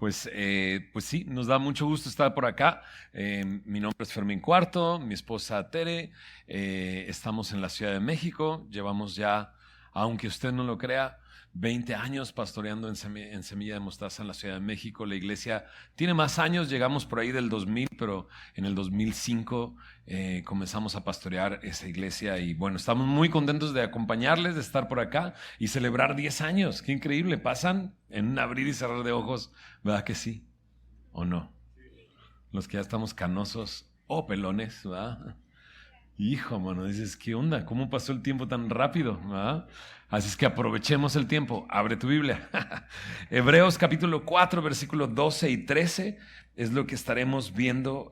Pues sí, nos da mucho gusto estar por acá. Mi nombre es Fermín Cuarto, mi esposa Tere. Estamos en la Ciudad de México. Llevamos ya, aunque usted no lo crea, 20 años pastoreando en Semilla de Mostaza en la Ciudad de México. La iglesia tiene más años, llegamos por ahí del 2000, pero en el 2005 comenzamos a pastorear esa iglesia y bueno, estamos muy contentos de acompañarles, de estar por acá y celebrar 10 años. Qué increíble, pasan en un abrir y cerrar de ojos, ¿verdad que sí? ¿O no? Los que ya estamos canosos o pelones, ¿verdad? Hijo, mano, dices, ¿qué onda? ¿Cómo pasó el tiempo tan rápido? ¿Ah? Así es que aprovechemos el tiempo. Abre tu Biblia. Hebreos capítulo 4, versículos 12 y 13 es lo que estaremos viendo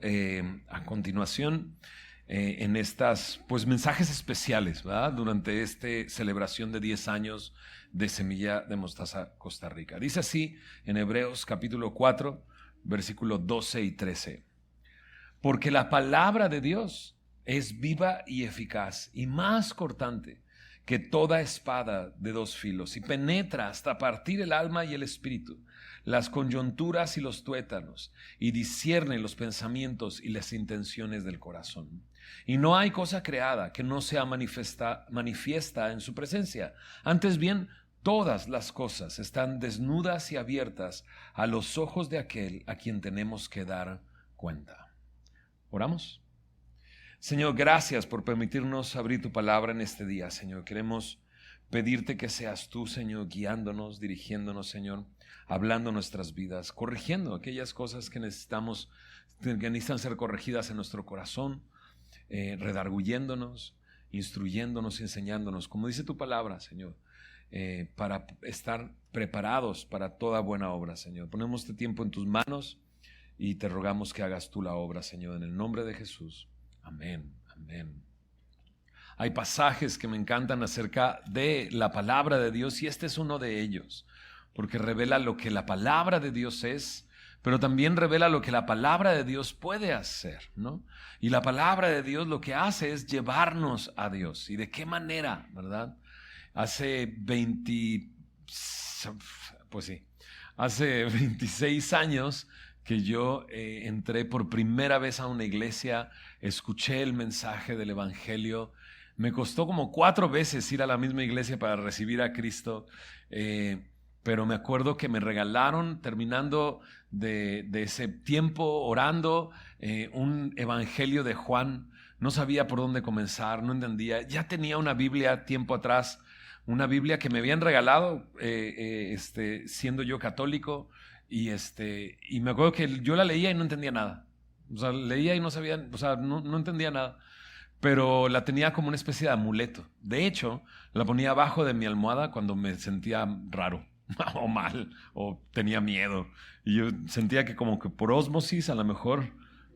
a continuación en estas pues, mensajes especiales, ¿verdad? Durante esta celebración de 10 años de Semilla de Mostaza, Costa Rica. Dice así en Hebreos capítulo 4, versículos 12 y 13. Porque la palabra de Dios es viva y eficaz y más cortante que toda espada de dos filos y penetra hasta partir el alma y el espíritu, las coyunturas y los tuétanos, y discierne los pensamientos y las intenciones del corazón. Y no hay cosa creada que no sea manifiesta en su presencia. Antes bien, todas las cosas están desnudas y abiertas a los ojos de aquel a quien tenemos que dar cuenta. ¿Oramos? Señor, gracias por permitirnos abrir tu palabra en este día, Señor. Queremos pedirte que seas tú, Señor, guiándonos, dirigiéndonos, Señor, hablando nuestras vidas, corrigiendo aquellas cosas que necesitan ser corregidas en nuestro corazón, redarguyéndonos, instruyéndonos, enseñándonos, como dice tu palabra, Señor, para estar preparados para toda buena obra, Señor. Ponemos este tiempo en tus manos y te rogamos que hagas tú la obra, Señor, en el nombre de Jesús. Amén, amén. Hay pasajes que me encantan acerca de la palabra de Dios y este es uno de ellos, porque revela lo que la palabra de Dios es, pero también revela lo que la palabra de Dios puede hacer, ¿no? Y la palabra de Dios lo que hace es llevarnos a Dios. ¿Y de qué manera, verdad? Hace 26 años que yo entré por primera vez a una iglesia, escuché el mensaje del evangelio. Me costó como 4 veces ir a la misma iglesia para recibir a Cristo, pero me acuerdo que me regalaron, terminando de ese tiempo orando, un evangelio de Juan. No sabía por dónde comenzar, no entendía. Ya tenía una Biblia tiempo atrás, una Biblia que me habían regalado siendo yo católico. Y me acuerdo que yo la leía y no entendía nada. O sea, leía y no sabía, o sea, no entendía nada. Pero la tenía como una especie de amuleto. De hecho, la ponía abajo de mi almohada cuando me sentía raro o mal o tenía miedo. Y yo sentía que como que por ósmosis a lo mejor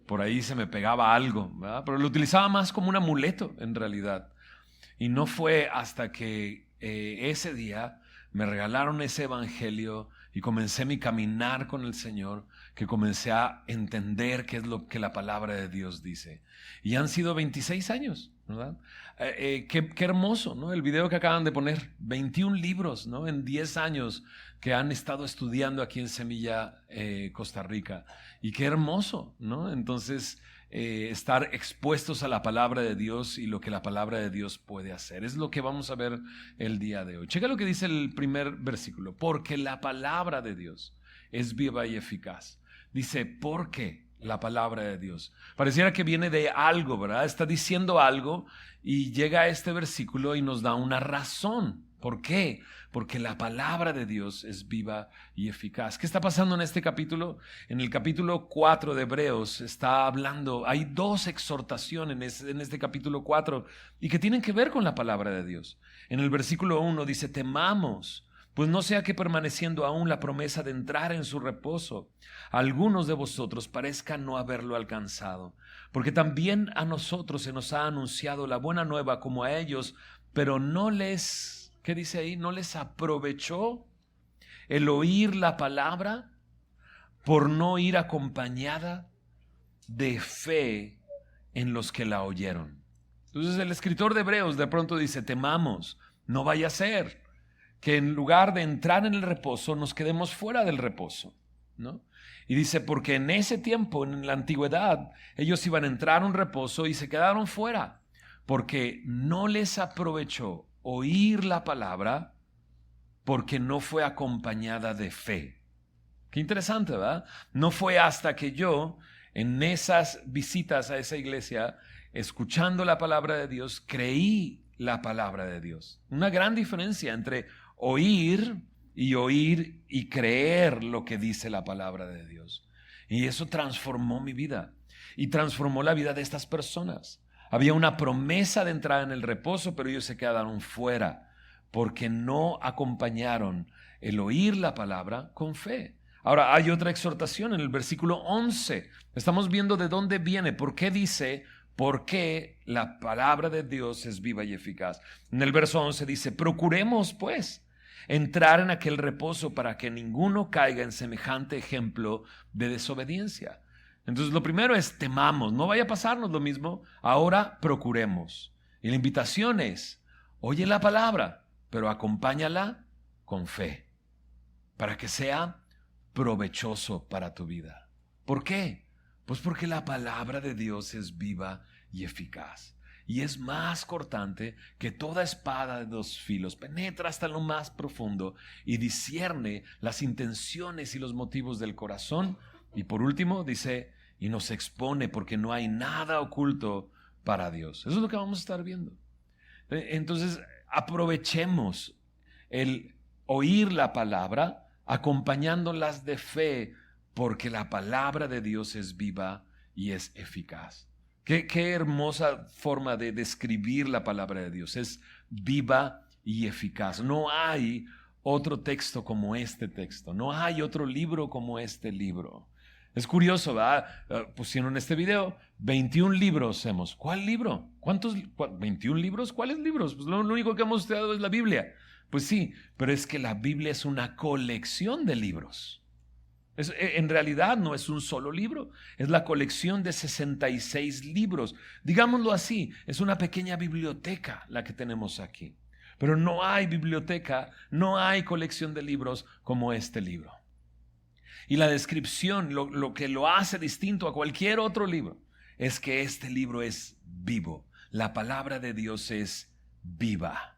por ahí se me pegaba algo, ¿verdad? Pero lo utilizaba más como un amuleto en realidad. Y no fue hasta que ese día me regalaron ese evangelio y comencé mi caminar con el Señor, que comencé a entender qué es lo que la palabra de Dios dice. Y han sido 26 años, ¿verdad? Qué hermoso, ¿no? El video que acaban de poner, 21 libros, ¿no? En 10 años que han estado estudiando aquí en Semilla, Costa Rica. Y qué hermoso, ¿no? Entonces, estar expuestos a la palabra de Dios y lo que la palabra de Dios puede hacer. Es lo que vamos a ver el día de hoy. Checa lo que dice el primer versículo. Porque la palabra de Dios es viva y eficaz. Dice, porque la palabra de Dios. Pareciera que viene de algo, ¿verdad? Está diciendo algo y llega a este versículo y nos da una razón. ¿Por qué? Porque la palabra de Dios es viva y eficaz. ¿Qué está pasando en este capítulo? En el capítulo 4 de Hebreos está hablando, hay 2 exhortaciones en este capítulo 4 y que tienen que ver con la palabra de Dios. En el versículo 1 dice, temamos, pues no sea que permaneciendo aún la promesa de entrar en su reposo, algunos de vosotros parezcan no haberlo alcanzado. Porque también a nosotros se nos ha anunciado la buena nueva como a ellos, pero no les... ¿Qué dice ahí? ¿No les aprovechó el oír la palabra por no ir acompañada de fe en los que la oyeron? Entonces el escritor de Hebreos de pronto dice, temamos, no vaya a ser que en lugar de entrar en el reposo nos quedemos fuera del reposo. ¿no? Y dice, porque en ese tiempo, en la antigüedad, ellos iban a entrar a un reposo y se quedaron fuera, porque no les aprovechó oír la palabra, porque no fue acompañada de fe. Qué interesante, ¿verdad? No fue hasta que yo, en esas visitas a esa iglesia, escuchando la palabra de Dios, creí la palabra de Dios. Una gran diferencia entre oír y creer lo que dice la palabra de Dios. Y eso transformó mi vida y transformó la vida de estas personas. Había una promesa de entrar en el reposo, pero ellos se quedaron fuera porque no acompañaron el oír la palabra con fe. Ahora, hay otra exhortación en el versículo 11. Estamos viendo de dónde viene, por qué dice, por qué la palabra de Dios es viva y eficaz. En el verso 11 dice, procuremos pues entrar en aquel reposo para que ninguno caiga en semejante ejemplo de desobediencia. Entonces, lo primero es temamos, no vaya a pasarnos lo mismo, ahora procuremos. Y la invitación es, oye la palabra, pero acompáñala con fe, para que sea provechoso para tu vida. ¿Por qué? Pues porque la palabra de Dios es viva y eficaz. Y es más cortante que toda espada de dos filos, penetra hasta lo más profundo y discierne las intenciones y los motivos del corazón. Y por último dice, y nos expone porque no hay nada oculto para Dios. Eso es lo que vamos a estar viendo. Entonces, aprovechemos el oír la palabra, acompañándolas de fe, porque la palabra de Dios es viva y es eficaz. Qué hermosa forma de describir la palabra de Dios. Es viva y eficaz. No hay otro texto como este texto. No hay otro libro como este libro. Es curioso, ¿verdad? Pusieron este video, 21 libros hemos. ¿Cuál libro? ¿Cuántos? ¿21 libros? ¿Cuáles libros? Pues lo único que hemos estudiado es la Biblia. Pues sí, pero es que la Biblia es una colección de libros. En realidad no es un solo libro, es la colección de 66 libros. Digámoslo así, es una pequeña biblioteca la que tenemos aquí. Pero no hay biblioteca, no hay colección de libros como este libro. Y la descripción, lo que lo hace distinto a cualquier otro libro, es que este libro es vivo. La palabra de Dios es viva.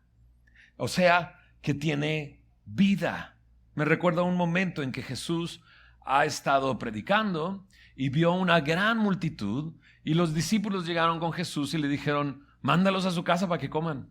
O sea, que tiene vida. Me recuerda un momento en que Jesús ha estado predicando y vio una gran multitud y los discípulos llegaron con Jesús y le dijeron, mándalos a su casa para que coman,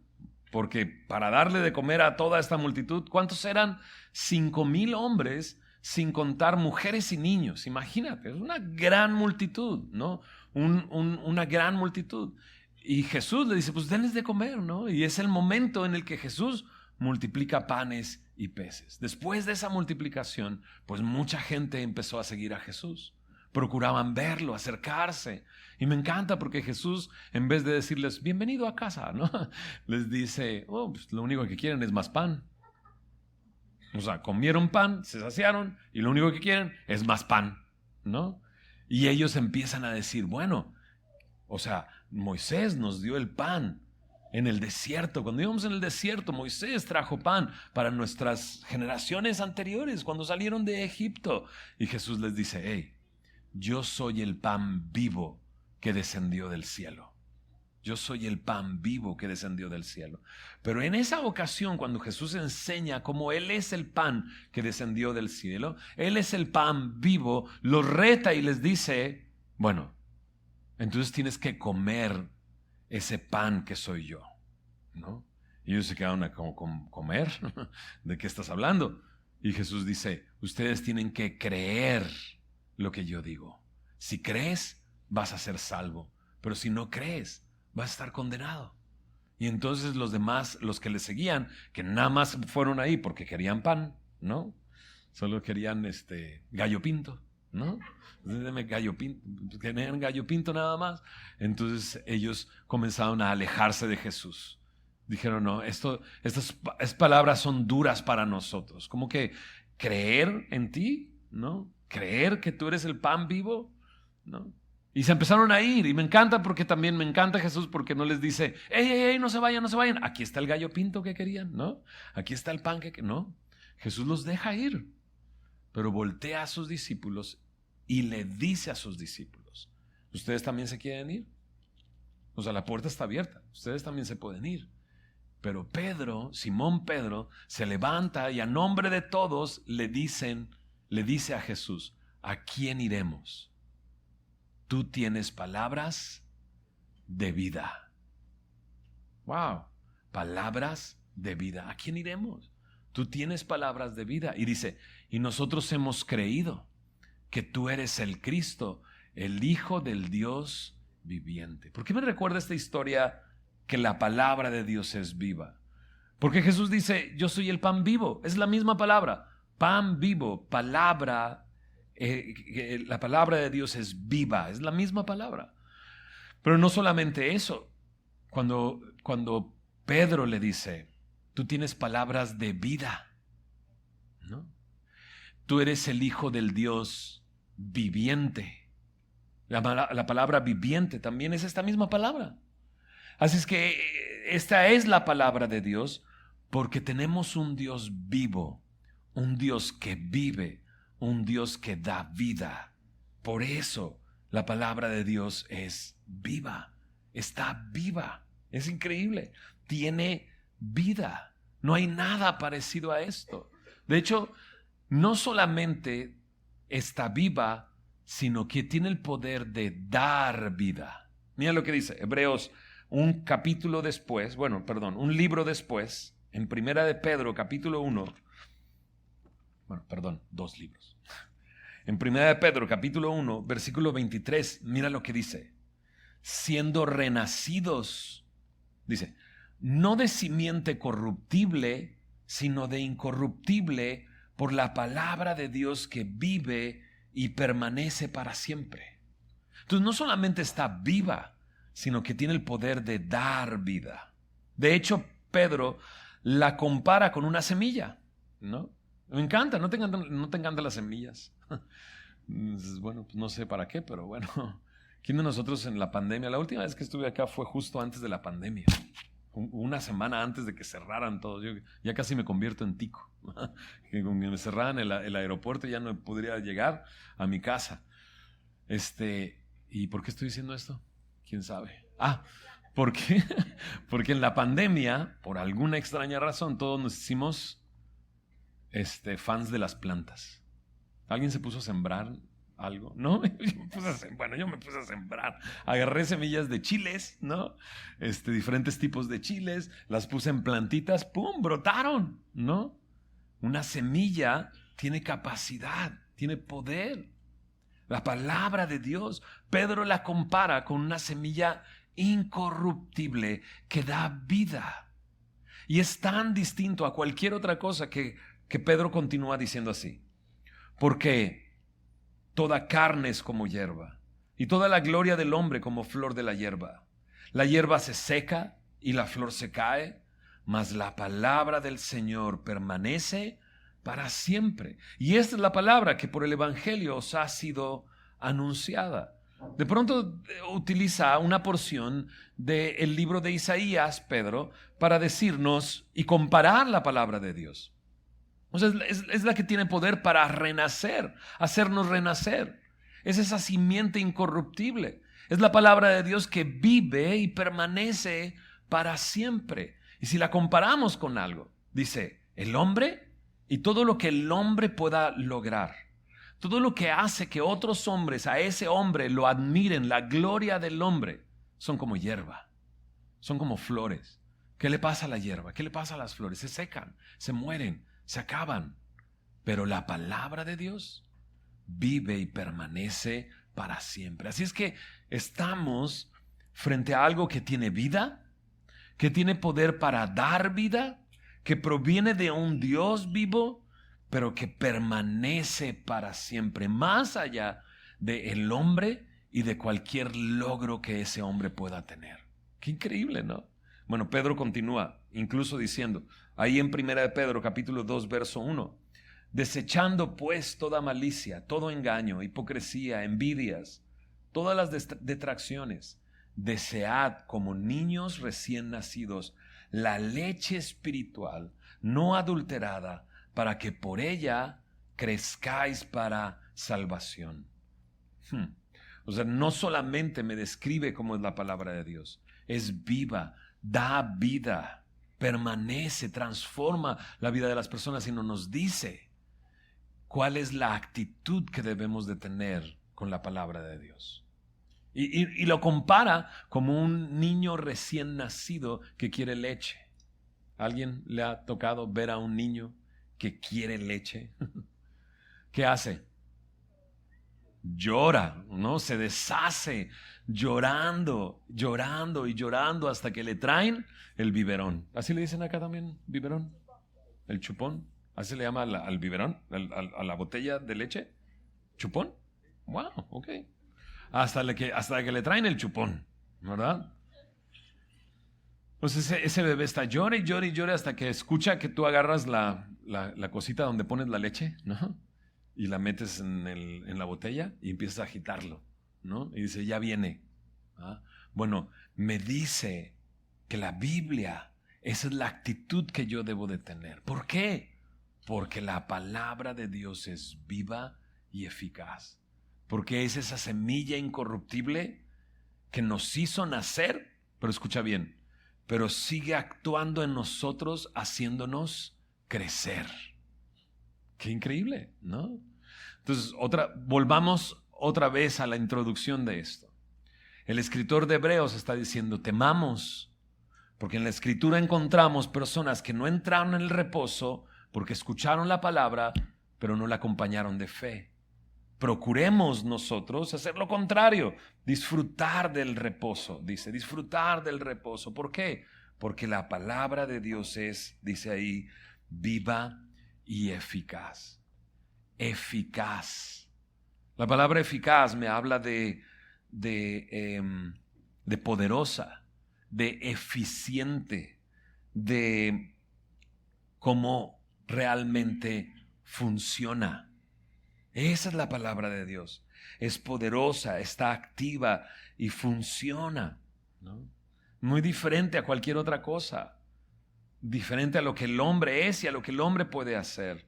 porque para darle de comer a toda esta multitud, ¿cuántos eran? 5,000 hombres, sin contar mujeres y niños. Imagínate, es una gran multitud, ¿no? Una gran multitud. Y Jesús le dice, pues denles de comer, ¿no? Y es el momento en el que Jesús multiplica panes y peces. Después de esa multiplicación, pues mucha gente empezó a seguir a Jesús. Procuraban verlo, acercarse. Y me encanta porque Jesús, en vez de decirles, bienvenido a casa, ¿no? Les dice, pues lo único que quieren es más pan. O sea, comieron pan, se saciaron y lo único que quieren es más pan, ¿no? Y ellos empiezan a decir, bueno, o sea, Moisés nos dio el pan en el desierto. Cuando íbamos en el desierto, Moisés trajo pan para nuestras generaciones anteriores, cuando salieron de Egipto. Y Jesús les dice, hey, yo soy el pan vivo que descendió del cielo. Yo soy el pan vivo que descendió del cielo. Pero en esa ocasión, cuando Jesús enseña cómo Él es el pan que descendió del cielo, Él es el pan vivo, los reta y les dice, bueno, entonces tienes que comer ese pan que soy yo, ¿no? Y ellos se quedaron a comer. ¿De qué estás hablando? Y Jesús dice, ustedes tienen que creer lo que yo digo. Si crees, vas a ser salvo. Pero si no crees, vas a estar condenado. Y entonces los demás, los que le seguían, que nada más fueron ahí porque querían pan, ¿no? Solo querían gallo pinto, ¿no? Deme gallo pinto, querían gallo pinto nada más. Entonces ellos comenzaron a alejarse de Jesús. Dijeron, no, estas palabras son duras para nosotros. Como que creer en ti, ¿no? Creer que tú eres el pan vivo, ¿no? Y se empezaron a ir, y me encanta porque también me encanta Jesús porque no les dice, ¡ey, no se vayan, no se vayan! Aquí está el gallo pinto que querían, ¿no? Aquí está el pan que no. Jesús los deja ir. pero voltea a sus discípulos y le dice a sus discípulos, ¿ustedes también se quieren ir? O sea, la puerta está abierta, ustedes también se pueden ir. Pero Pedro, Simón Pedro, se levanta y a nombre de todos le dice a Jesús, ¿a quién iremos? Tú tienes palabras de vida. Wow, palabras de vida. ¿A quién iremos? Tú tienes palabras de vida. Y dice, y nosotros hemos creído que tú eres el Cristo, el Hijo del Dios viviente. ¿Por qué me recuerda esta historia que la palabra de Dios es viva? Porque Jesús dice, yo soy el pan vivo. Es la misma palabra. Pan vivo, palabra. La palabra de Dios es viva. Es la misma palabra. Pero no solamente eso. Cuando Pedro le dice, tú tienes palabras de vida, ¿no? Tú eres el Hijo del Dios viviente. La palabra viviente también es esta misma palabra. Así es que esta es la palabra de Dios porque tenemos un Dios vivo, un Dios que vive, un Dios que da vida. Por eso la palabra de Dios es viva, está viva. Es increíble, tiene vida. No hay nada parecido a esto. De hecho, no solamente está viva, sino que tiene el poder de dar vida. Mira lo que dice Hebreos, un libro después, en Primera de Pedro, capítulo 1, dos libros. En Primera de Pedro, capítulo 1, versículo 23, mira lo que dice. Siendo renacidos, dice, no de simiente corruptible, sino de incorruptible, por la palabra de Dios que vive y permanece para siempre. Entonces no solamente está viva, sino que tiene el poder de dar vida. De hecho, Pedro la compara con una semilla, ¿no? Me encanta, ¿no te encantan las semillas? Bueno, pues no sé para qué, pero bueno. ¿Quién de nosotros en la pandemia? La última vez que estuve acá fue justo antes de la pandemia. Una semana antes de que cerraran todos. Yo ya casi me convierto en tico. Que con que me cerraran el aeropuerto ya no podría llegar a mi casa. ¿Y por qué estoy diciendo esto? ¿Quién sabe? ¿Por qué? Porque en la pandemia, por alguna extraña razón, todos nos hicimos fans de las plantas. ¿Alguien se puso a sembrar algo? ¿No? Yo me puse a sembrar. Agarré semillas de chiles, ¿no? Diferentes tipos de chiles, las puse en plantitas, ¡pum!, brotaron, ¿no? Una semilla tiene capacidad, tiene poder. La palabra de Dios, Pedro la compara con una semilla incorruptible que da vida. Y es tan distinto a cualquier otra cosa que Pedro continúa diciendo así. Porque toda carne es como hierba, y toda la gloria del hombre como flor de la hierba. La hierba se seca y la flor se cae, mas la palabra del Señor permanece para siempre. Y esta es la palabra que por el Evangelio os ha sido anunciada. De pronto utiliza una porción del libro de Isaías, Pedro, para decirnos y comparar la palabra de Dios. O sea, es la que tiene poder para renacer, hacernos renacer. Es esa simiente incorruptible. Es la palabra de Dios que vive y permanece para siempre. Y si la comparamos con algo, dice, el hombre y todo lo que el hombre pueda lograr, todo lo que hace que otros hombres a ese hombre lo admiren, la gloria del hombre, son como hierba, son como flores. ¿Qué le pasa a la hierba? ¿Qué le pasa a las flores? Se secan, se mueren, se acaban. Pero la palabra de Dios vive y permanece para siempre. Así es que estamos frente a algo que tiene vida, que tiene poder para dar vida, que proviene de un Dios vivo, pero que permanece para siempre, más allá del hombre y de cualquier logro que ese hombre pueda tener. Qué increíble, ¿no? Bueno, Pedro continúa incluso diciendo, ahí en 1 de Pedro capítulo 2 verso 1, desechando pues toda malicia, todo engaño, hipocresía, envidias, todas las detracciones, desead como niños recién nacidos la leche espiritual no adulterada, para que por ella crezcáis para salvación. O sea, no solamente me describe cómo es la palabra de Dios, es viva, da vida, permanece, transforma la vida de las personas, sino nos dice cuál es la actitud que debemos de tener con la palabra de Dios. Y lo compara como un niño recién nacido que quiere leche. ¿Alguien le ha tocado ver a un niño que quiere leche? ¿Qué hace? Llora, ¿no? Se deshace llorando, llorando y llorando hasta que le traen el biberón. ¿Así le dicen acá también, biberón? ¿El chupón? ¿Así le llama al biberón? ¿A la botella de leche? ¿Chupón? Wow, ok. Hasta que le traen el chupón, ¿verdad? Pues ese bebé está llora y llora y llora hasta que escucha que tú agarras la cosita donde pones la leche, ¿no? Y la metes en la botella y empiezas a agitarlo, ¿no? Y dice, ya viene. ¿Ah? Bueno, me dice que la Biblia, esa es la actitud que yo debo de tener. ¿Por qué? Porque la palabra de Dios es viva y eficaz. Porque es esa semilla incorruptible que nos hizo nacer, pero escucha bien, pero sigue actuando en nosotros, haciéndonos crecer. Qué increíble, ¿no? Entonces, volvamos otra vez a la introducción de esto. El escritor de Hebreos está diciendo, temamos, porque en la Escritura encontramos personas que no entraron en el reposo porque escucharon la palabra, pero no la acompañaron de fe. Procuremos nosotros hacer lo contrario, disfrutar del reposo, dice, disfrutar del reposo. ¿Por qué? Porque la palabra de Dios es, dice ahí, viva y eficaz. Eficaz. La palabra eficaz me habla de poderosa, de eficiente, de cómo realmente funciona. Esa es la palabra de Dios. Es poderosa, está activa y funciona, ¿no? Muy diferente a cualquier otra cosa. Diferente a lo que el hombre es y a lo que el hombre puede hacer.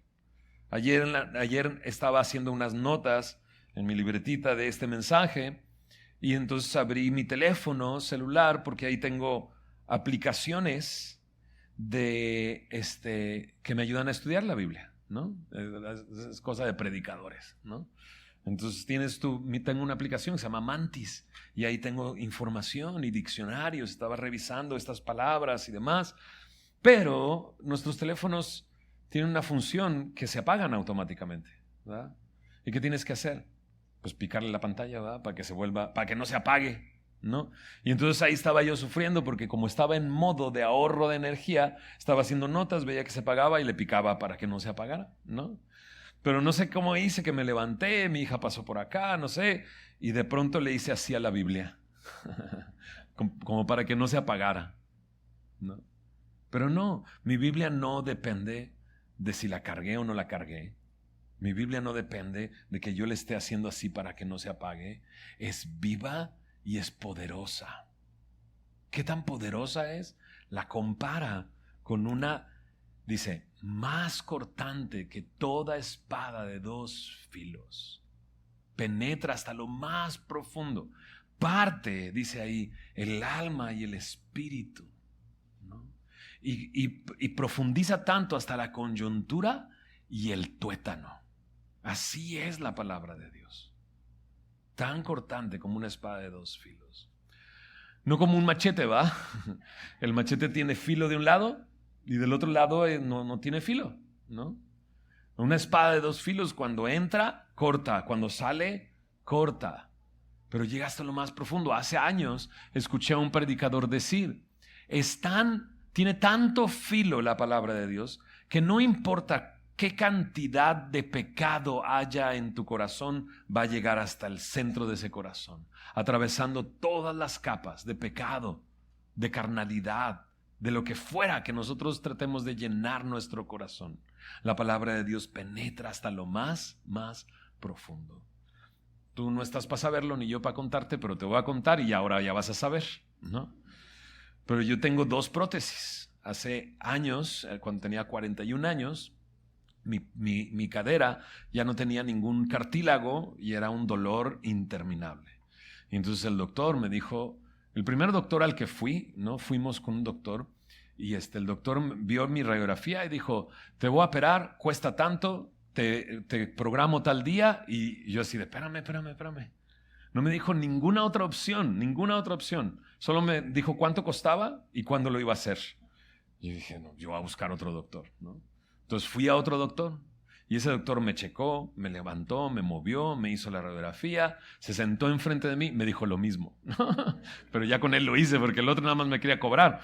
Ayer estaba haciendo unas notas en mi libretita de este mensaje y entonces abrí mi teléfono celular porque ahí tengo aplicaciones que me ayudan a estudiar la Biblia, ¿no? Es cosa de predicadores, ¿no? Entonces tengo una aplicación que se llama Mantis y ahí tengo información y diccionarios, estaba revisando estas palabras y demás, pero nuestros teléfonos tienen una función que se apagan automáticamente, ¿verdad? ¿Y qué tienes que hacer? Pues picarle la pantalla, ¿verdad? Para que no se apague, ¿no? Y entonces ahí estaba yo sufriendo porque como estaba en modo de ahorro de energía, estaba haciendo notas, veía que se apagaba y le picaba para que no se apagara, ¿no? Pero no sé cómo hice que me levanté, mi hija pasó por acá, no sé, y de pronto le hice así a la Biblia, como para que no se apagara, ¿no? Pero no, mi Biblia no depende de si la cargué o no la cargué. Mi Biblia no depende de que yo le esté haciendo así para que no se apague. Es viva y es poderosa. ¿Qué tan poderosa es? La compara con dice, más cortante que toda espada de 2 filos. Penetra hasta lo más profundo. Parte, dice ahí, el alma y el espíritu, ¿no? Y profundiza tanto hasta la coyuntura y el tuétano. Así es la palabra de Dios. Tan cortante como una espada de 2 filos. No como un machete, ¿va? El machete tiene filo de un lado y del otro lado no tiene filo, ¿no? Una espada de 2 filos cuando entra, corta. Cuando sale, corta. Pero llega hasta lo más profundo. Hace años escuché a un predicador decir, tiene tanto filo la palabra de Dios que no importa qué cantidad de pecado haya en tu corazón, va a llegar hasta el centro de ese corazón, atravesando todas las capas de pecado, de carnalidad, de lo que fuera que nosotros tratemos de llenar nuestro corazón. La palabra de Dios penetra hasta lo más profundo. Tú no estás para saberlo ni yo para contarte, pero te voy a contar y ahora ya vas a saber, ¿no? Pero yo tengo 2 prótesis. Hace años, cuando tenía 41 años, mi cadera ya no tenía ningún cartílago y era un dolor interminable. Y entonces el doctor me dijo, el primer doctor al que fui, ¿no? Fuimos con un doctor y el doctor vio mi radiografía y dijo, te voy a operar, cuesta tanto, te programo tal día. Y yo así de, espérame. No me dijo ninguna otra opción. Solo me dijo cuánto costaba y cuándo lo iba a hacer. Y dije, no, yo voy a buscar otro doctor, ¿no? Entonces fui a otro doctor y ese doctor me checó, me levantó, me movió, me hizo la radiografía, se sentó enfrente de mí, me dijo lo mismo. Pero ya con él lo hice porque el otro nada más me quería cobrar.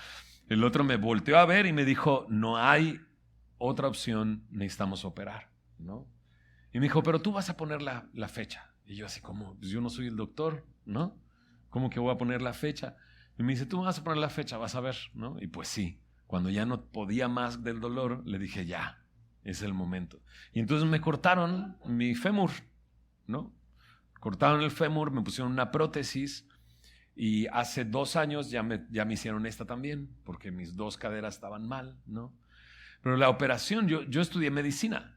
El otro me volteó a ver y me dijo, no hay otra opción, necesitamos operar, ¿no? Y me dijo, pero tú vas a poner la fecha. Y yo así como, pues yo no soy el doctor, ¿no? ¿Cómo que voy a poner la fecha? Y me dice, tú vas a poner la fecha, vas a ver, ¿no? Y pues sí, cuando ya no podía más del dolor, le dije, ya, es el momento. Y entonces me cortaron mi fémur, ¿no? Cortaron el fémur, me pusieron una prótesis y hace 2 años ya me hicieron esta también, porque mis 2 caderas estaban mal, ¿no? Pero la operación, yo estudié medicina.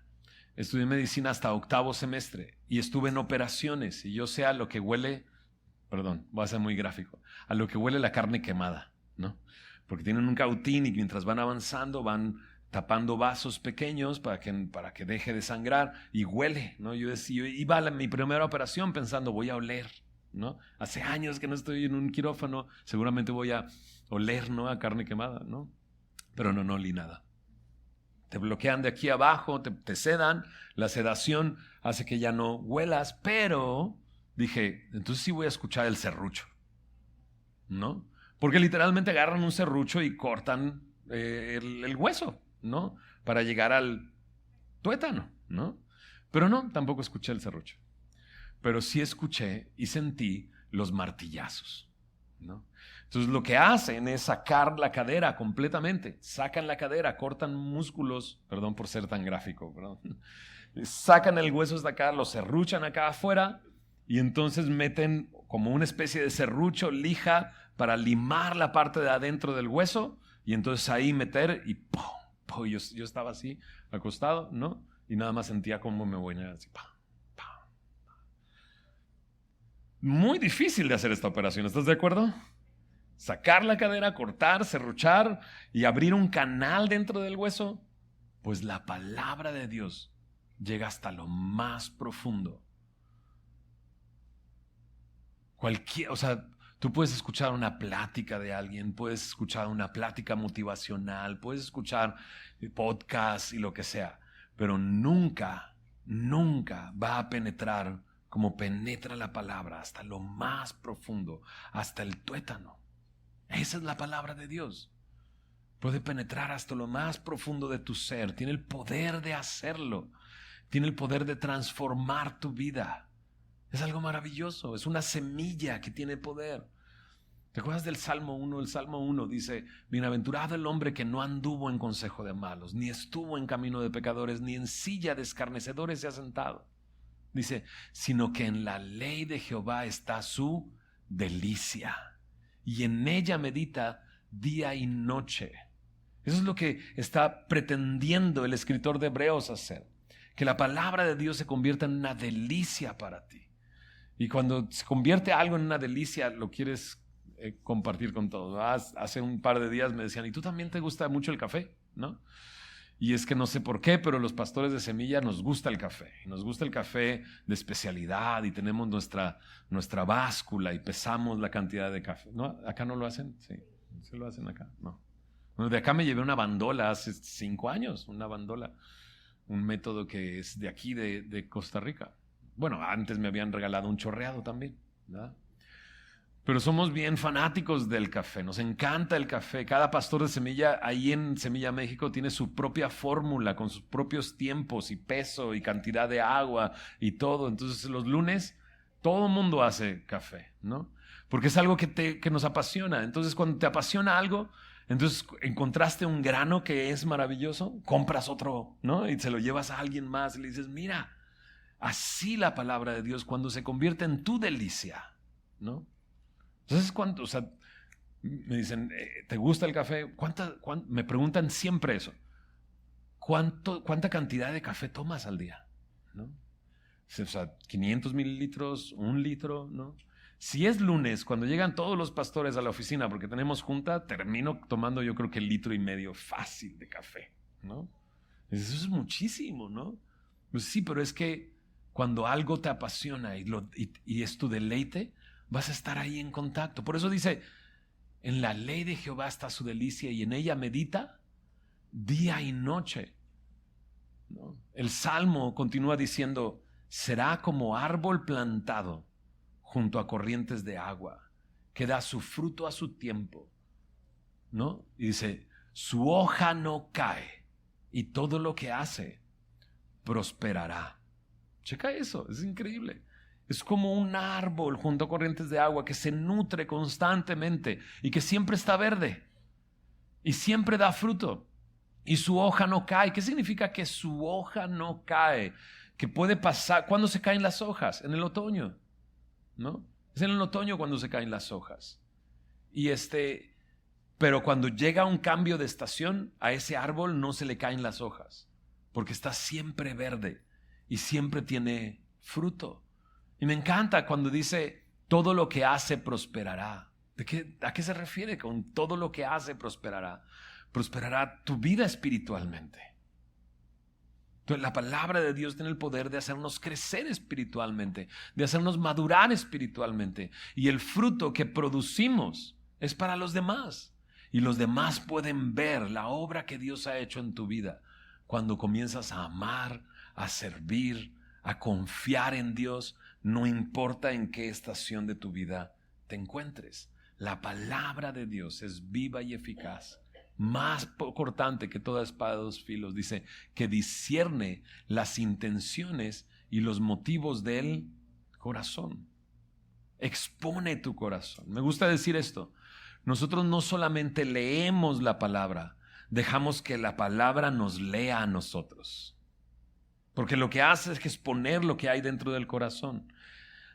Estudié medicina hasta 8º semestre y estuve en operaciones y yo sé a lo que huele, perdón, voy a ser muy gráfico, a lo que huele la carne quemada, ¿no? Porque tienen un cautín y mientras van avanzando van tapando vasos pequeños para que deje de sangrar y huele, ¿no? Yo iba a mi primera operación pensando voy a oler, ¿no? Hace años que no estoy en un quirófano, seguramente voy a oler, ¿no? A carne quemada, ¿no? Pero no olí nada. Te bloquean de aquí abajo, te sedan, la sedación hace que ya no huelas, pero dije, entonces sí voy a escuchar el serrucho, ¿no? Porque literalmente agarran un serrucho y cortan el hueso, ¿no? Para llegar al tuétano, ¿no? Pero no, tampoco escuché el serrucho. Pero sí escuché y sentí los martillazos, ¿no? Entonces lo que hacen es sacar la cadera completamente, sacan la cadera, cortan músculos, perdón por ser tan gráfico, perdón. Sacan el hueso hasta acá, lo serruchan acá afuera y entonces meten como una especie de serrucho, lija, para limar la parte de adentro del hueso y entonces ahí meter y ¡pum! ¡Pum! Yo estaba así, acostado, ¿no? Y nada más sentía como me voy a así, ¡pum! Muy difícil de hacer esta operación, ¿estás de acuerdo? Sacar la cadera, cortar, serruchar y abrir un canal dentro del hueso. Pues la palabra de Dios llega hasta lo más profundo. O sea, tú puedes escuchar una plática de alguien, puedes escuchar una plática motivacional, puedes escuchar podcast y lo que sea, pero nunca va a penetrar como penetra la palabra hasta lo más profundo, hasta el tuétano. Esa es la palabra de Dios. Puede penetrar hasta lo más profundo de tu ser. Tiene el poder de hacerlo. Tiene el poder de transformar tu vida. Es algo maravilloso. Es una semilla que tiene poder. ¿Te acuerdas del Salmo 1? El Salmo 1 dice, bienaventurado el hombre que no anduvo en consejo de malos, ni estuvo en camino de pecadores, ni en silla de escarnecedores se ha sentado. Dice, sino que en la ley de Jehová está su delicia. Y en ella medita día y noche. Eso es lo que está pretendiendo el escritor de Hebreos hacer. Que la palabra de Dios se convierta en una delicia para ti. Y cuando se convierte algo en una delicia, lo quieres compartir con todos. Hace un par de días me decían, ¿y tú también te gusta mucho el café? ¿No? Y es que no sé por qué, pero los pastores de Semilla nos gusta el café. Nos gusta el café de especialidad y tenemos nuestra báscula y pesamos la cantidad de café. ¿No? ¿Acá no lo hacen? Sí. ¿Sí lo hacen acá? No. Bueno, de acá me llevé una bandola hace 5 años. Una bandola. Un método que es de aquí, de Costa Rica. Bueno, antes me habían regalado un chorreado también, ¿verdad? Pero somos bien fanáticos del café, nos encanta el café. Cada pastor de Semilla, ahí en Semilla México, tiene su propia fórmula con sus propios tiempos y peso y cantidad de agua y todo. Entonces los lunes todo el mundo hace café, ¿no? Porque es algo que nos apasiona. Entonces cuando te apasiona algo, entonces encontraste un grano que es maravilloso, compras otro, ¿no? Y se lo llevas a alguien más y le dices, mira, así la palabra de Dios cuando se convierte en tu delicia, ¿no? Entonces, o sea, me dicen, ¿te gusta el café? Me preguntan siempre eso. ¿cuánta cantidad de café tomas al día? ¿No? O sea, 500 mililitros, 1 litro, ¿no? Si es lunes, cuando llegan todos los pastores a la oficina porque tenemos junta, termino tomando yo creo que 1,5 litros fácil de café, ¿no? Eso es muchísimo, ¿no? Pues sí, pero es que cuando algo te apasiona y es tu deleite, vas a estar ahí en contacto. Por eso dice, en la ley de Jehová está su delicia y en ella medita día y noche, ¿no? El Salmo continúa diciendo, será como árbol plantado junto a corrientes de agua, que da su fruto a su tiempo, ¿no? Y dice, su hoja no cae y todo lo que hace prosperará. Checa eso, es increíble. Es como un árbol junto a corrientes de agua que se nutre constantemente y que siempre está verde y siempre da fruto y su hoja no cae. ¿Qué significa que su hoja no cae? Que puede pasar, ¿cuándo se caen las hojas? En el otoño, ¿no? Es en el otoño cuando se caen las hojas. Pero cuando llega un cambio de estación, a ese árbol no se le caen las hojas, porque está siempre verde y siempre tiene fruto. Y me encanta cuando dice, todo lo que hace prosperará. ¿A qué se refiere con todo lo que hace prosperará? Prosperará tu vida espiritualmente. Entonces, la palabra de Dios tiene el poder de hacernos crecer espiritualmente, de hacernos madurar espiritualmente. Y el fruto que producimos es para los demás. Y los demás pueden ver la obra que Dios ha hecho en tu vida cuando comienzas a amar, a servir, a confiar en Dios, no importa en qué estación de tu vida te encuentres. La palabra de Dios es viva y eficaz, más cortante que toda espada de 2 filos, dice, que discierne las intenciones y los motivos del corazón. Expone tu corazón. Me gusta decir esto. Nosotros no solamente leemos la palabra, dejamos que la palabra nos lea a nosotros. Porque lo que hace es exponer lo que hay dentro del corazón.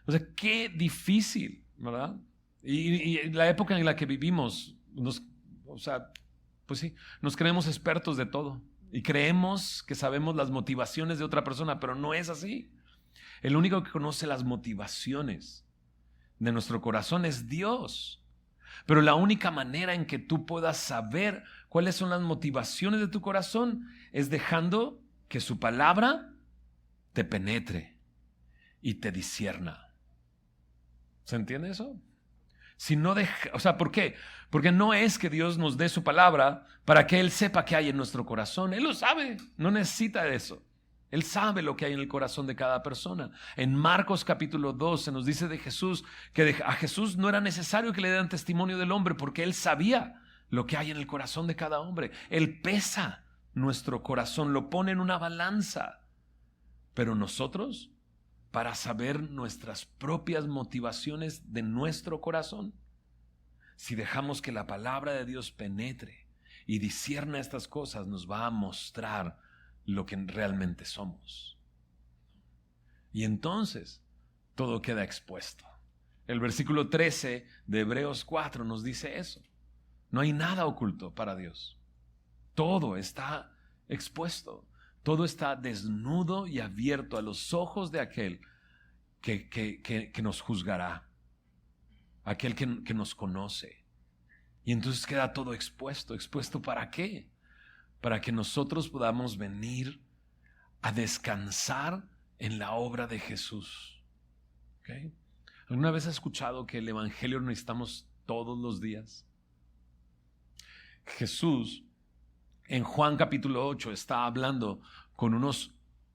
O sea, qué difícil, ¿verdad? Y la época en la que vivimos, pues sí, nos creemos expertos de todo. Y creemos que sabemos las motivaciones de otra persona, pero no es así. El único que conoce las motivaciones de nuestro corazón es Dios. Pero la única manera en que tú puedas saber cuáles son las motivaciones de tu corazón es dejando que su palabra te penetre y te discierna. ¿Se entiende eso? Si no ¿por qué? Porque no es que Dios nos dé su palabra para que Él sepa qué hay en nuestro corazón. Él lo sabe, no necesita de eso. Él sabe lo que hay en el corazón de cada persona. En Marcos capítulo 2 se nos dice de Jesús que a Jesús no era necesario que le dieran testimonio del hombre porque Él sabía lo que hay en el corazón de cada hombre. Él pesa nuestro corazón, lo pone en una balanza. Pero nosotros, para saber nuestras propias motivaciones de nuestro corazón, si dejamos que la palabra de Dios penetre y discierna estas cosas, nos va a mostrar lo que realmente somos. Y entonces todo queda expuesto. El versículo 13 de Hebreos 4 nos dice eso. No hay nada oculto para Dios. Todo está expuesto. Todo está desnudo y abierto a los ojos de aquel que nos juzgará, aquel que nos conoce. Y entonces queda todo expuesto. ¿Expuesto para qué? Para que nosotros podamos venir a descansar en la obra de Jesús. ¿Okay? ¿Alguna vez has escuchado que el evangelio lo necesitamos todos los días? Jesús en Juan capítulo 8 está hablando con unos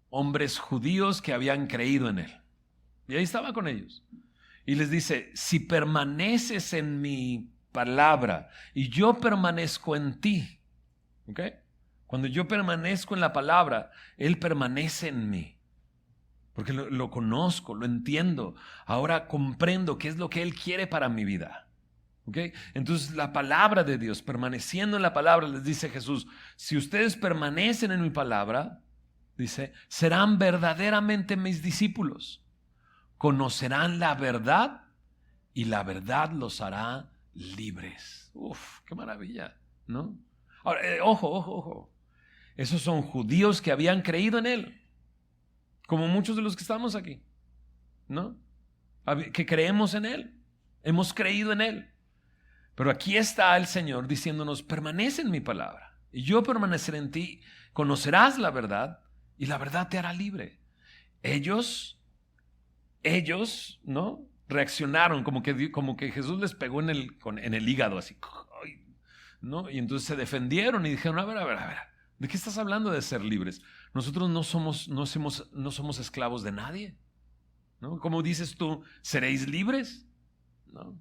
hombres judíos que habían creído en Él. Y ahí estaba con ellos. Y les dice, si permaneces en mi palabra y yo permanezco en ti, ¿ok? Cuando yo permanezco en la palabra, Él permanece en mí. Porque lo conozco, lo entiendo. Ahora comprendo qué es lo que Él quiere para mi vida. ¿Okay? Entonces la palabra de Dios, permaneciendo en la palabra, les dice Jesús, si ustedes permanecen en mi palabra, dice, serán verdaderamente mis discípulos, conocerán la verdad y la verdad los hará libres. Uf, qué maravilla, ¿no? Ahora, ojo. Esos son judíos que habían creído en Él, como muchos de los que estamos aquí, ¿no? Que creemos en Él, hemos creído en Él. Pero aquí está el Señor diciéndonos, permanece en mi palabra, y yo permaneceré en ti, conocerás la verdad, y la verdad te hará libre. Ellos, ¿no? Reaccionaron como que Jesús les pegó en el hígado, así, ¿no? Y entonces se defendieron y dijeron, a ver, ¿de qué estás hablando de ser libres? Nosotros no somos esclavos de nadie, ¿no? ¿Cómo dices tú, seréis libres? ¿No?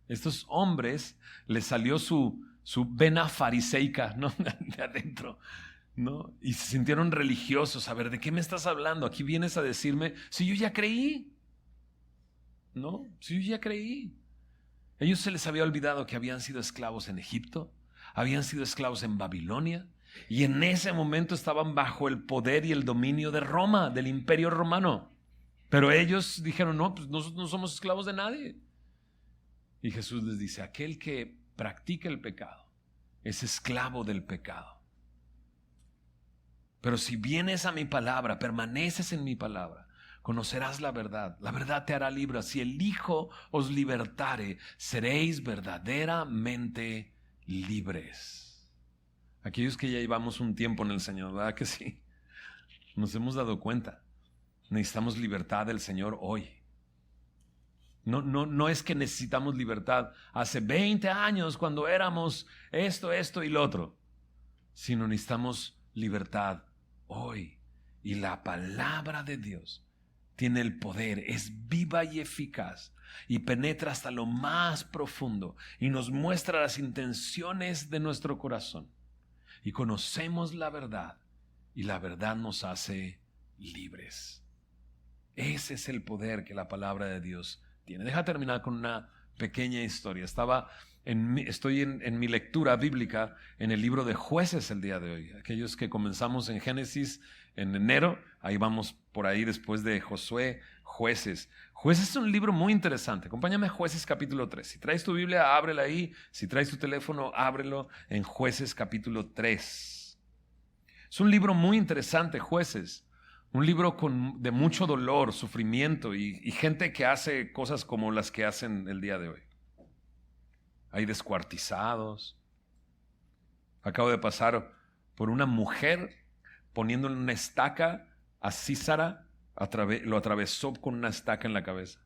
Estos hombres les salió su vena fariseica, ¿no? De adentro, ¿no? Y se sintieron religiosos. A ver, ¿de qué me estás hablando? Aquí vienes a decirme, si yo ya creí, ¿no? Si yo ya creí. Ellos se les había olvidado que habían sido esclavos en Egipto, habían sido esclavos en Babilonia, y en ese momento estaban bajo el poder y el dominio de Roma, del Imperio Romano. Pero ellos dijeron, no, pues nosotros no somos esclavos de nadie. Y Jesús les dice, aquel que practica el pecado es esclavo del pecado. Pero si vienes a mi palabra, permaneces en mi palabra, conocerás la verdad te hará libre. Si el Hijo os libertare, seréis verdaderamente libres. Aquellos que ya llevamos un tiempo en el Señor, ¿verdad que sí? Nos hemos dado cuenta, necesitamos libertad del Señor hoy. No es que necesitamos libertad hace 20 años cuando éramos esto y lo otro, sino necesitamos libertad hoy. Y la palabra de Dios tiene el poder, es viva y eficaz y penetra hasta lo más profundo y nos muestra las intenciones de nuestro corazón. Y conocemos la verdad y la verdad nos hace libres. Ese es el poder que la palabra de Dios tiene. Deja terminar con una pequeña historia. Estoy en mi lectura bíblica en el libro de Jueces el día de hoy. Aquellos que comenzamos en Génesis en enero, ahí vamos por ahí después de Josué, Jueces. Jueces es un libro muy interesante. Acompáñame a Jueces capítulo 3. Si traes tu Biblia, ábrela ahí. Si traes tu teléfono, ábrelo en Jueces capítulo 3. Es un libro muy interesante, Jueces. Un libro de mucho dolor, sufrimiento y gente que hace cosas como las que hacen el día de hoy. Hay descuartizados. Acabo de pasar por una mujer poniéndole una estaca a Sísara, lo atravesó con una estaca en la cabeza.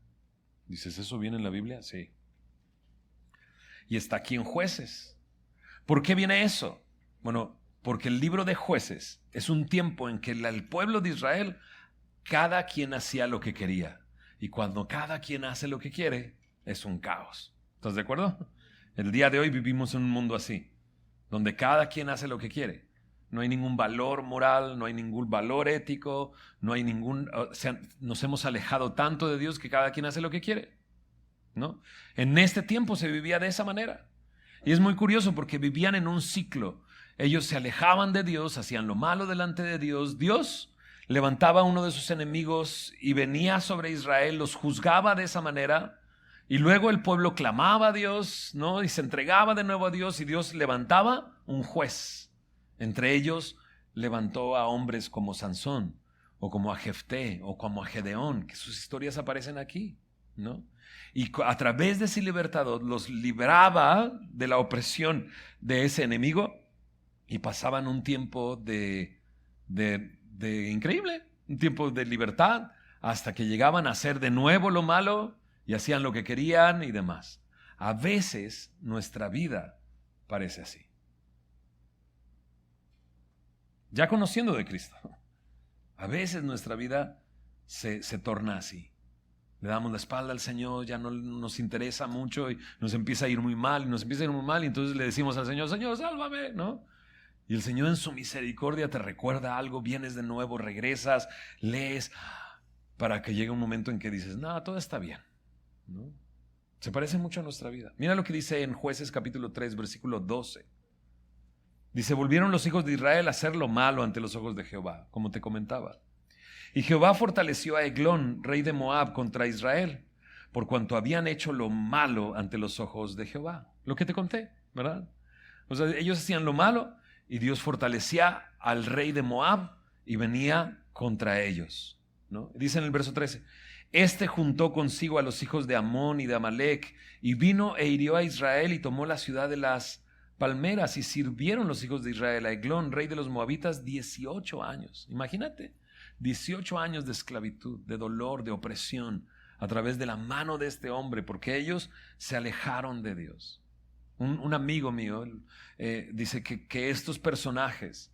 Dices, ¿eso viene en la Biblia? Sí. Y está aquí en Jueces. ¿Por qué viene eso? Bueno, porque el libro de Jueces es un tiempo en que el pueblo de Israel, cada quien hacía lo que quería. Y cuando cada quien hace lo que quiere, es un caos. ¿Estás de acuerdo? El día de hoy vivimos en un mundo así, donde cada quien hace lo que quiere. No hay ningún valor moral, no hay ningún valor ético, nos hemos alejado tanto de Dios que cada quien hace lo que quiere, ¿no? En este tiempo se vivía de esa manera. Y es muy curioso porque vivían en un ciclo. Ellos se alejaban de Dios, hacían lo malo delante de Dios. Dios levantaba a uno de sus enemigos y venía sobre Israel, los juzgaba de esa manera. Y luego el pueblo clamaba a Dios, ¿no? Y se entregaba de nuevo a Dios y Dios levantaba un juez. Entre ellos levantó a hombres como Sansón, o como a Jefté, o como a Gedeón, que sus historias aparecen aquí, ¿no? Y a través de ese libertador los libraba de la opresión de ese enemigo y pasaban un tiempo de increíble, un tiempo de libertad, hasta que llegaban a hacer de nuevo lo malo y hacían lo que querían y demás. A veces nuestra vida parece así. Ya conociendo de Cristo, a veces nuestra vida se torna así. Le damos la espalda al Señor, ya no nos interesa mucho y nos empieza a ir muy mal, y entonces le decimos al Señor, Señor, sálvame, ¿no? Y el Señor en su misericordia te recuerda algo, vienes de nuevo, regresas, lees, para que llegue un momento en que dices, no, todo está bien, ¿no? Se parece mucho a nuestra vida. Mira lo que dice en Jueces capítulo 3, versículo 12. Dice, volvieron los hijos de Israel a hacer lo malo ante los ojos de Jehová, como te comentaba. Y Jehová fortaleció a Eglón, rey de Moab, contra Israel, por cuanto habían hecho lo malo ante los ojos de Jehová. Lo que te conté, ¿verdad? O sea, ellos hacían lo malo y Dios fortalecía al rey de Moab y venía contra ellos, ¿no? Dice en el verso 13, este juntó consigo a los hijos de Amón y de Amalec y vino e hirió a Israel y tomó la ciudad de las palmeras y sirvieron los hijos de Israel a Eglón, rey de los moabitas, 18 años. Imagínate, 18 años de esclavitud, de dolor, de opresión a través de la mano de este hombre, porque ellos se alejaron de Dios. Un amigo mío dice que estos personajes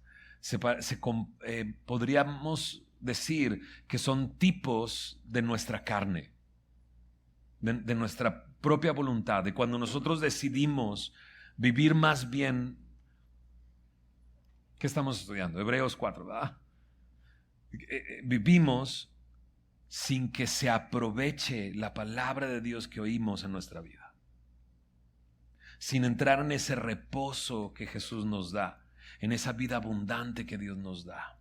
podríamos decir que son tipos de nuestra carne, de nuestra propia voluntad, de cuando nosotros decidimos vivir más bien. ¿Qué estamos estudiando? Hebreos 4, ¿verdad? Vivimos sin que se aproveche la palabra de Dios que oímos en nuestra vida, sin entrar en ese reposo que Jesús nos da, en esa vida abundante que Dios nos da.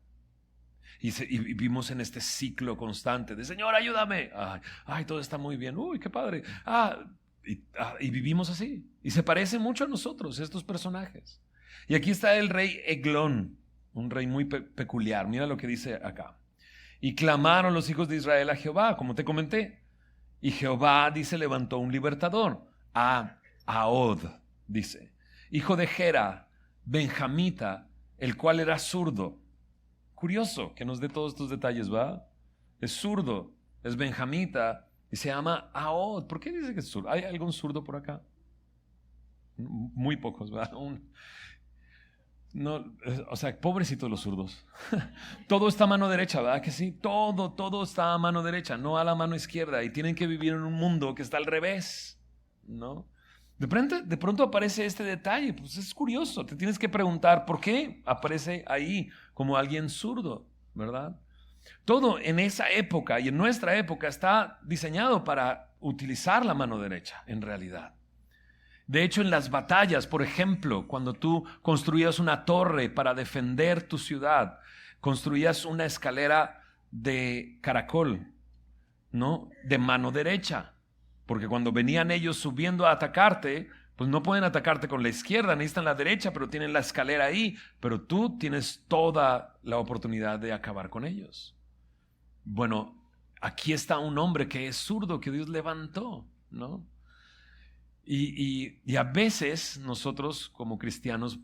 Y vivimos en este ciclo constante de Señor, ayúdame. Ay, todo está muy bien. Uy, qué padre. Y vivimos así. Y se parecen mucho a nosotros, estos personajes. Y aquí está el rey Eglón, un rey muy peculiar. Mira lo que dice acá. Y clamaron los hijos de Israel a Jehová, como te comenté. Y Jehová, dice, levantó un libertador, a Ahod, dice, hijo de Gera, benjamita, el cual era zurdo. Curioso que nos dé todos estos detalles, ¿va? Es zurdo, es benjamita y se llama Ahod. ¿Por qué dice que es zurdo? ¿Hay algún zurdo por acá? Muy pocos, ¿va? No, o sea, pobrecitos los zurdos. Todo está a mano derecha, ¿verdad que sí? Todo está a mano derecha, no a la mano izquierda. Y tienen que vivir en un mundo que está al revés, ¿no? De pronto aparece este detalle, pues es curioso. Te tienes que preguntar por qué aparece ahí como alguien zurdo, ¿verdad? Todo en esa época y en nuestra época está diseñado para utilizar la mano derecha, en realidad. De hecho, en las batallas, por ejemplo, cuando tú construías una torre para defender tu ciudad, construías una escalera de caracol, ¿no? De mano derecha. Porque cuando venían ellos subiendo a atacarte, pues no pueden atacarte con la izquierda, necesitan la derecha, pero tienen la escalera ahí. Pero tú tienes toda la oportunidad de acabar con ellos. Bueno, aquí está un hombre que es zurdo, que Dios levantó, ¿no? Y a veces nosotros como cristianos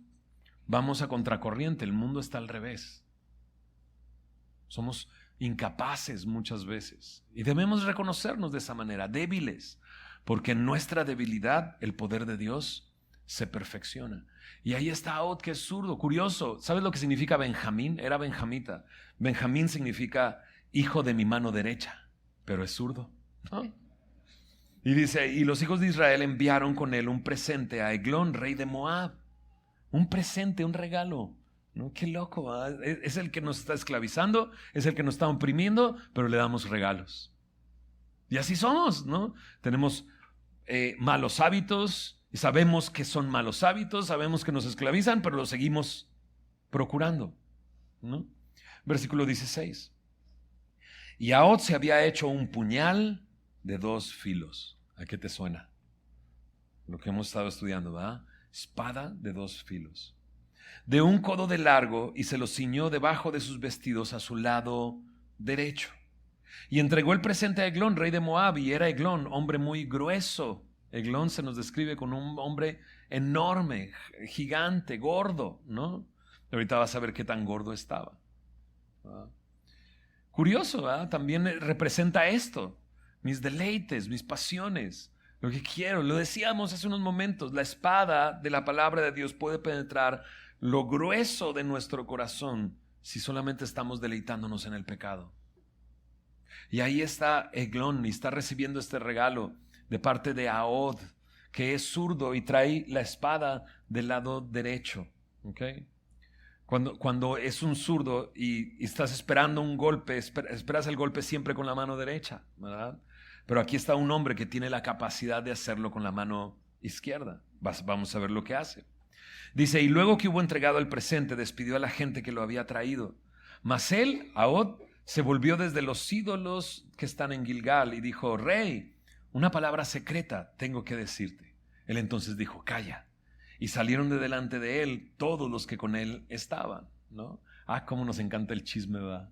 vamos a contracorriente, el mundo está al revés. Somos incapaces muchas veces y debemos reconocernos de esa manera, débiles, porque en nuestra debilidad el poder de Dios se perfecciona. Y ahí está Ahod, que es zurdo. Curioso, ¿sabes lo que significa Benjamín? Era benjamita. Benjamín significa hijo de mi mano derecha, pero es zurdo, ¿no? Y dice, y los hijos de Israel enviaron con él un presente a Eglón, rey de Moab. Un presente, un regalo, ¿no? Qué loco, ¿verdad? Es el que nos está esclavizando, es el que nos está oprimiendo, pero le damos regalos. Y así somos, ¿no? Tenemos malos hábitos y sabemos que son malos hábitos, sabemos que nos esclavizan, pero los seguimos procurando, ¿no? Versículo 16. Y Ahod se había hecho un puñal de 2 filos. ¿A qué te suena? Lo que hemos estado estudiando, ¿verdad? Espada de 2 filos. De un codo de largo, y se lo ciñó debajo de sus vestidos a su lado derecho. Y entregó el presente a Eglón, rey de Moab, y era Eglón, hombre muy grueso. Eglón se nos describe con un hombre enorme, gigante, gordo, ¿no? Ahorita vas a ver qué tan gordo estaba. ¿Verdad? Curioso, ¿verdad? También representa esto. Mis deleites, mis pasiones, lo que quiero. Lo decíamos hace unos momentos, la espada de la palabra de Dios puede penetrar lo grueso de nuestro corazón si solamente estamos deleitándonos en el pecado. Y ahí está Eglón y está recibiendo este regalo de parte de Ahod, que es zurdo y trae la espada del lado derecho. ¿Okay? Cuando es un zurdo y estás esperando un golpe, esperas el golpe siempre con la mano derecha, ¿verdad? Pero aquí está un hombre que tiene la capacidad de hacerlo con la mano izquierda. Vamos a ver lo que hace. Dice, y luego que hubo entregado el presente, despidió a la gente que lo había traído. Mas él, Ahod, se volvió desde los ídolos que están en Gilgal y dijo, Rey, una palabra secreta tengo que decirte. Él entonces dijo, calla. y salieron de delante de él todos los que con él estaban, ¿no? Cómo nos encanta el chisme, ¿verdad?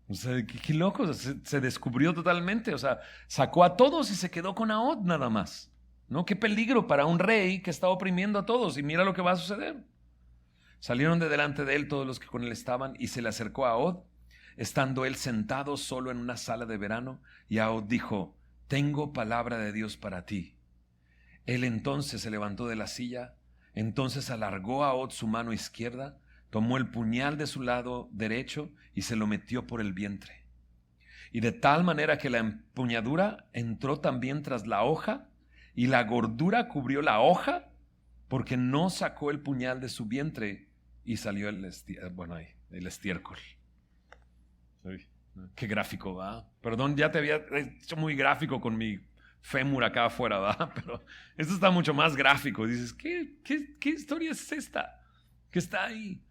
O sea, qué loco, se descubrió totalmente, o sea, sacó a todos y se quedó con Ahod nada más, ¿no? Qué peligro para un rey que está oprimiendo a todos, y mira lo que va a suceder. Salieron de delante de él todos los que con él estaban, y se le acercó a Ahod, estando él sentado solo en una sala de verano, y Ahod dijo: tengo palabra de Dios para ti. Él entonces se levantó de la silla, entonces alargó a Ahod su mano izquierda, tomó el puñal de su lado derecho y se lo metió por el vientre. Y de tal manera que la empuñadura entró también tras la hoja, y la gordura cubrió la hoja, porque no sacó el puñal de su vientre, y salió el estiércol. Uy, qué gráfico, ¿va? Perdón, ya te había hecho muy gráfico con mi fémur acá afuera, ¿va? Pero esto está mucho más gráfico. Dices, ¿qué historia es esta que está ahí?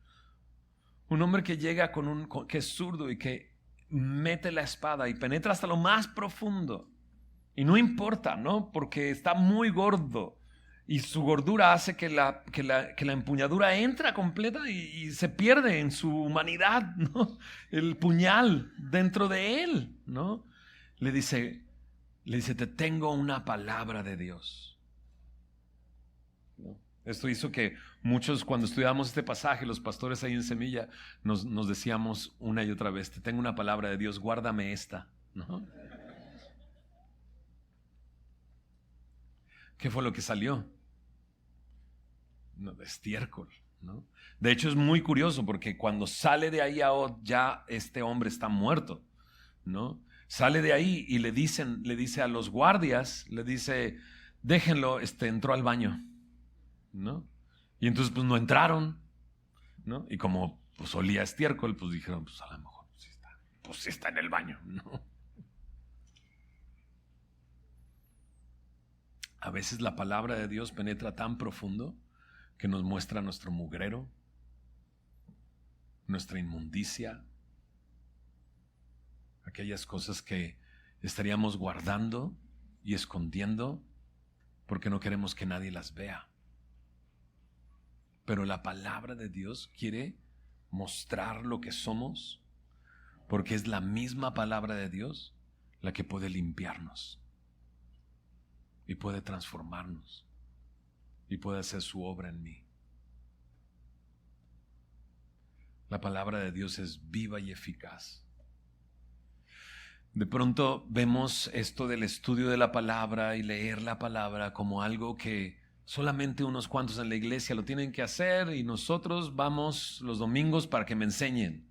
Un hombre que llega que es zurdo y que mete la espada y penetra hasta lo más profundo. Y no importa, ¿no? Porque está muy gordo. Y su gordura hace que la empuñadura entra completa y se pierde en su humanidad, ¿no? El puñal dentro de él, ¿no? Le dice, te tengo una palabra de Dios. ¿No? Esto hizo que muchos, cuando estudiábamos este pasaje, los pastores ahí en Semilla, nos decíamos una y otra vez: te tengo una palabra de Dios, guárdame esta, ¿no? ¿Qué fue lo que salió? No, de estiércol, ¿no? De hecho es muy curioso porque cuando sale de ahí Ahod, ya este hombre está muerto, ¿no? Sale de ahí y le dice a los guardias, le dice: déjenlo, entró al baño, ¿no? Y entonces pues no entraron, ¿no? Y como pues olía a estiércol, pues dijeron: pues a lo mejor sí está en el baño, ¿no? A veces la palabra de Dios penetra tan profundo que nos muestra nuestro mugrero, nuestra inmundicia, aquellas cosas que estaríamos guardando y escondiendo porque no queremos que nadie las vea. Pero la palabra de Dios quiere mostrar lo que somos, porque es la misma palabra de Dios la que puede limpiarnos y puede transformarnos y puede hacer su obra en mí. La palabra de Dios es viva y eficaz. De pronto vemos esto del estudio de la palabra y leer la palabra como algo que solamente unos cuantos en la iglesia lo tienen que hacer y nosotros vamos los domingos para que me enseñen.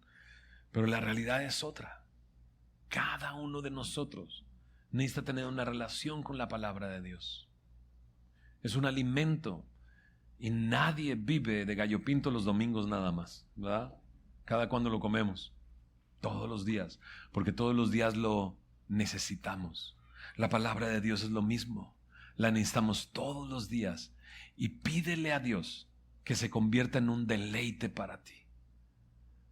Pero la realidad es otra. Cada uno de nosotros necesita tener una relación con la palabra de Dios. Es un alimento y nadie vive de gallo pinto los domingos nada más, ¿verdad? Cada cuando lo comemos, todos los días, porque todos los días lo necesitamos. La palabra de Dios es lo mismo, la necesitamos todos los días y pídele a Dios que se convierta en un deleite para ti.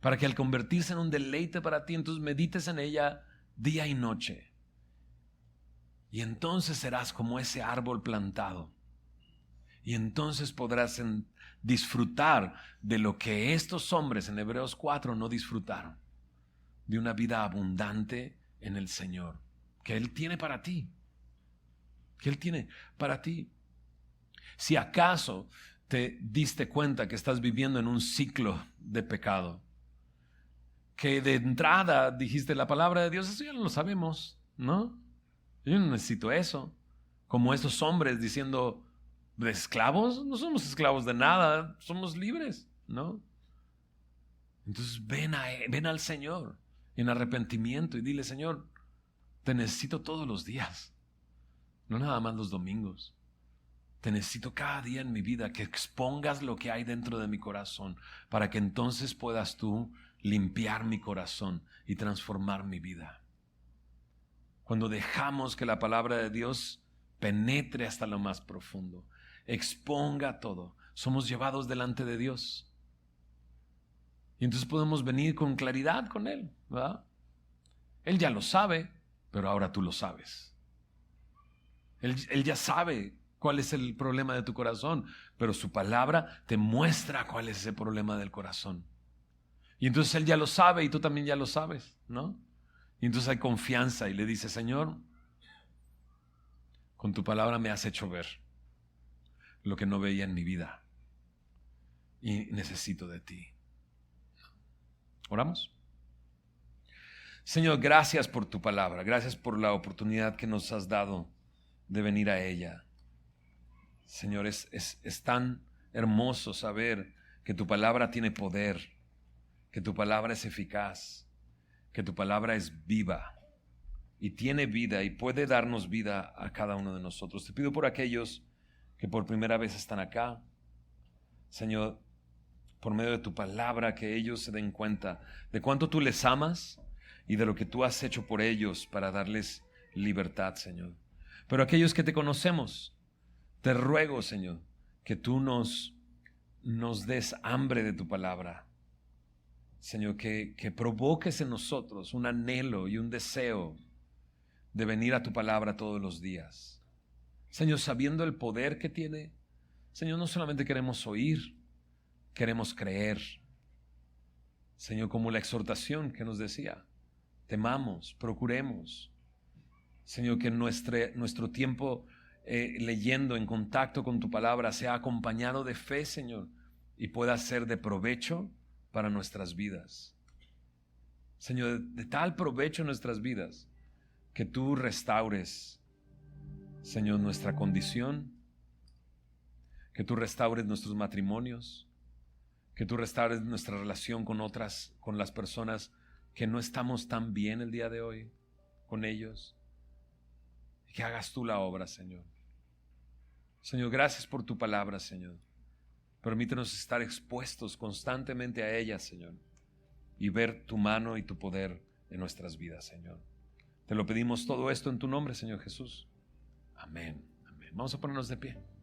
Para que al convertirse en un deleite para ti, entonces medites en ella día y noche. Y entonces serás como ese árbol plantado. Y entonces podrás disfrutar de lo que estos hombres en Hebreos 4 no disfrutaron. De una vida abundante en el Señor. Que Él tiene para ti. Que Él tiene para ti. Si acaso te diste cuenta que estás viviendo en un ciclo de pecado, que de entrada dijiste: la palabra de Dios, eso ya lo sabemos, ¿no? Yo no necesito eso. Como esos hombres diciendo: ¿de esclavos? No somos esclavos de nada, somos libres, ¿no? Entonces ven al Señor en arrepentimiento y dile: Señor, te necesito todos los días, no nada más los domingos. Te necesito cada día en mi vida, que expongas lo que hay dentro de mi corazón, para que entonces puedas tú limpiar mi corazón y transformar mi vida. Cuando dejamos que la palabra de Dios penetre hasta lo más profundo, exponga todo, somos llevados delante de Dios. Y entonces podemos venir con claridad con Él, ¿verdad? Él ya lo sabe, pero ahora tú lo sabes. Él ya sabe cuál es el problema de tu corazón, pero su palabra te muestra cuál es ese problema del corazón. Y entonces Él ya lo sabe y tú también ya lo sabes, ¿no? Y entonces hay confianza y le dice: Señor, con tu palabra me has hecho ver lo que no veía en mi vida y necesito de ti. ¿Oramos? Señor, gracias por tu palabra, gracias por la oportunidad que nos has dado de venir a ella. Señor, es tan hermoso saber que tu palabra tiene poder, que tu palabra es eficaz, que tu palabra es viva y tiene vida y puede darnos vida a cada uno de nosotros. Te pido por aquellos que por primera vez están acá, Señor, por medio de tu palabra, que ellos se den cuenta de cuánto tú les amas y de lo que tú has hecho por ellos para darles libertad, Señor. Pero aquellos que te conocemos, te ruego, Señor, que tú nos des hambre de tu palabra. Señor, que provoques en nosotros un anhelo y un deseo de venir a tu palabra todos los días. Señor, sabiendo el poder que tiene, Señor, no solamente queremos oír, queremos creer. Señor, como la exhortación que nos decía, temamos, procuremos. Señor, que nuestro tiempo leyendo en contacto con tu palabra sea acompañado de fe, Señor, y pueda ser de provecho para nuestras vidas. Señor, de tal provecho en nuestras vidas, que tú restaures, Señor, nuestra condición, que tú restaures nuestros matrimonios, que tú restaures nuestra relación con las personas que no estamos tan bien el día de hoy, con ellos, y que hagas tú la obra, Señor. Señor, gracias por tu palabra, Señor. Permítenos estar expuestos constantemente a ella, Señor, y ver tu mano y tu poder en nuestras vidas, Señor. Te lo pedimos todo esto en tu nombre, Señor Jesús. Amén. Amén. Vamos a ponernos de pie.